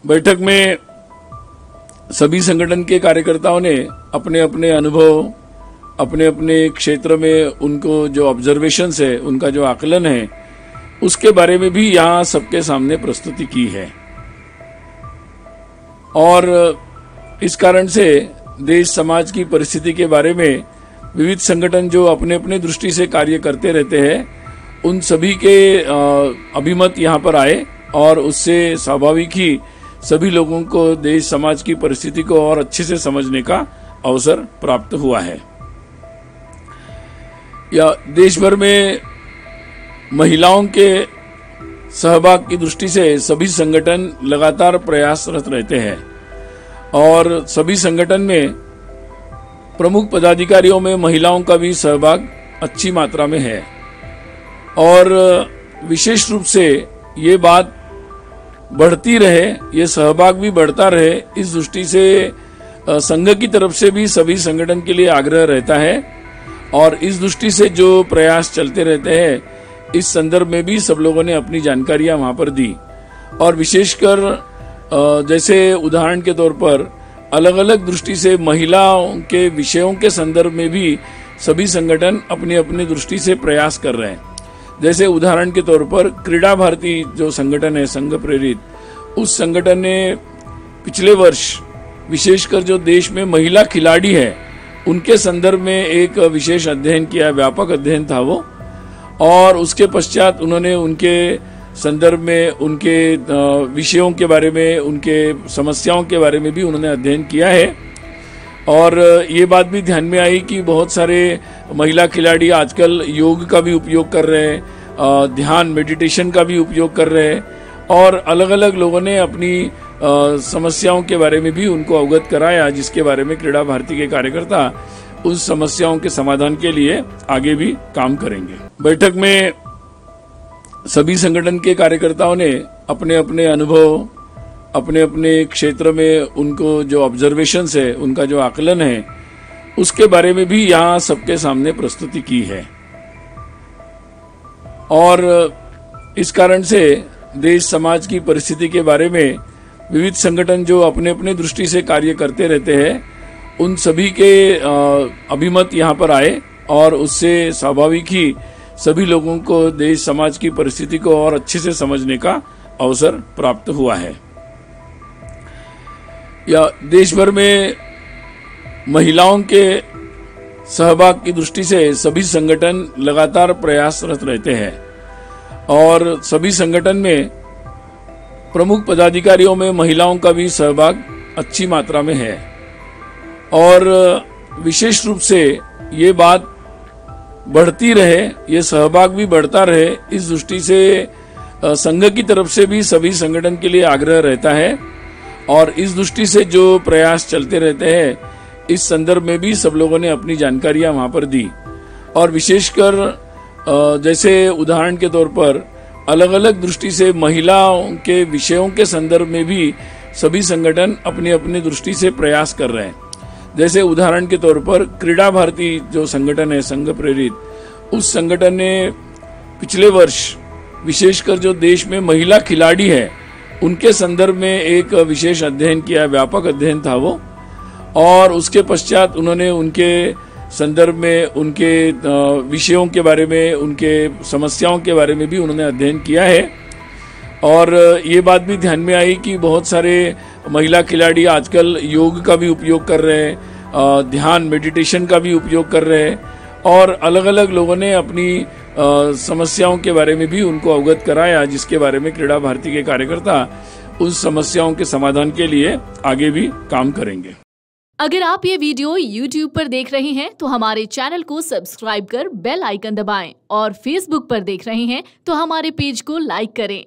बैठक में सभी संगठन के कार्यकर्ताओं ने अपने अपने अनुभव, अपने अपने क्षेत्र में उनको जो ऑब्जर्वेशंस है, उनका जो आकलन है, उसके बारे में भी यहाँ सबके सामने प्रस्तुति की है। और इस कारण से देश समाज की परिस्थिति के बारे में विविध संगठन जो अपने अपने दृष्टि से कार्य करते रहते हैं, उन सभी के अभिमत यहाँ पर आए और उससे स्वाभाविक ही सभी लोगों को देश समाज की परिस्थिति को और अच्छे से समझने का अवसर प्राप्त हुआ है। या देश भर में महिलाओं के सहभाग की दृष्टि से सभी संगठन लगातार प्रयासरत रहते हैं और सभी संगठन में प्रमुख पदाधिकारियों में महिलाओं का भी सहभाग अच्छी मात्रा में है। और विशेष रूप से ये बात बढ़ती रहे, ये सहभाग भी बढ़ता रहे, इस दृष्टि से संघ की तरफ से भी सभी संगठन के लिए आग्रह रहता है। और इस दृष्टि से जो प्रयास चलते रहते हैं, इस संदर्भ में भी सब लोगों ने अपनी जानकारियां वहां पर दी। और विशेषकर जैसे उदाहरण के तौर पर अलग अलग दृष्टि से महिलाओं के विषयों के संदर्भ में भी सभी संगठन अपनी अपनी दृष्टि से प्रयास कर रहे हैं। जैसे उदाहरण के तौर पर क्रीड़ा भारती जो संगठन है, संघ प्रेरित, उस संगठन ने पिछले वर्ष विशेषकर जो देश में महिला खिलाड़ी है उनके संदर्भ में एक विशेष अध्ययन किया, व्यापक अध्ययन था वो। और उसके पश्चात उन्होंने उनके संदर्भ में उनके विषयों के बारे में, उनके समस्याओं के बारे में भी उन्होंने अध्ययन किया है। और ये बात भी ध्यान में आई कि बहुत सारे महिला खिलाड़ी आजकल योग का भी उपयोग कर रहे हैं, ध्यान मेडिटेशन का भी उपयोग कर रहे हैं। और अलग अलग लोगों ने अपनी समस्याओं के बारे में भी उनको अवगत कराया, जिसके बारे में क्रीड़ा भारती के कार्यकर्ता उस समस्याओं के समाधान के लिए आगे भी काम करेंगे। बैठक में सभी संगठन के कार्यकर्ताओं ने अपने अपने अनुभव, अपने अपने क्षेत्र में उनको जो ऑब्जर्वेशंस है, उनका जो आकलन है, उसके बारे में भी यहाँ सबके सामने प्रस्तुति की है। और इस कारण से देश समाज की परिस्थिति के बारे में विविध संगठन जो अपने अपने दृष्टि से कार्य करते रहते हैं, उन सभी के अभिमत यहाँ पर आए और उससे स्वाभाविक ही सभी लोगों को देश समाज की परिस्थिति को और अच्छे से समझने का अवसर प्राप्त हुआ है। या देश भर में महिलाओं के सहभाग की दृष्टि से सभी संगठन लगातार प्रयासरत रहते हैं और सभी संगठन में प्रमुख पदाधिकारियों में महिलाओं का भी सहभाग अच्छी मात्रा में है। और विशेष रूप से ये बात बढ़ती रहे, ये सहभाग भी बढ़ता रहे, इस दृष्टि से संघ की तरफ से भी सभी संगठन के लिए आग्रह रहता है। और इस दृष्टि से जो प्रयास चलते रहते हैं, इस संदर्भ में भी सब लोगों ने अपनी जानकारियां वहां पर दी। और विशेषकर जैसे उदाहरण के तौर पर अलग अलग दृष्टि से महिलाओं के विषयों के संदर्भ में भी सभी संगठन अपनी अपनी दृष्टि से प्रयास कर रहे हैं। जैसे उदाहरण के तौर पर क्रीड़ा भारती जो संगठन है, संघ प्रेरित, उस संगठन ने पिछले वर्ष विशेषकर जो देश में महिला खिलाड़ी है उनके संदर्भ में एक विशेष अध्ययन किया, व्यापक अध्ययन था वो। और उसके पश्चात उन्होंने उनके संदर्भ में, उनके विषयों के बारे में, उनके समस्याओं के बारे में भी उन्होंने अध्ययन किया है। और ये बात भी ध्यान में आई कि बहुत सारे महिला खिलाड़ी आजकल योग का भी उपयोग कर रहे हैं, ध्यान मेडिटेशन का भी उपयोग कर रहे हैं। और अलग अलग लोगों ने अपनी समस्याओं के बारे में भी उनको अवगत कराया, जिसके बारे में क्रीड़ा भारती के कार्यकर्ता उस समस्याओं के समाधान के लिए आगे भी काम करेंगे। अगर आप ये वीडियो YouTube पर देख रहे हैं तो हमारे चैनल को सब्सक्राइब कर बेल आइकन दबाएं और Facebook पर देख रहे हैं तो हमारे पेज को लाइक करें।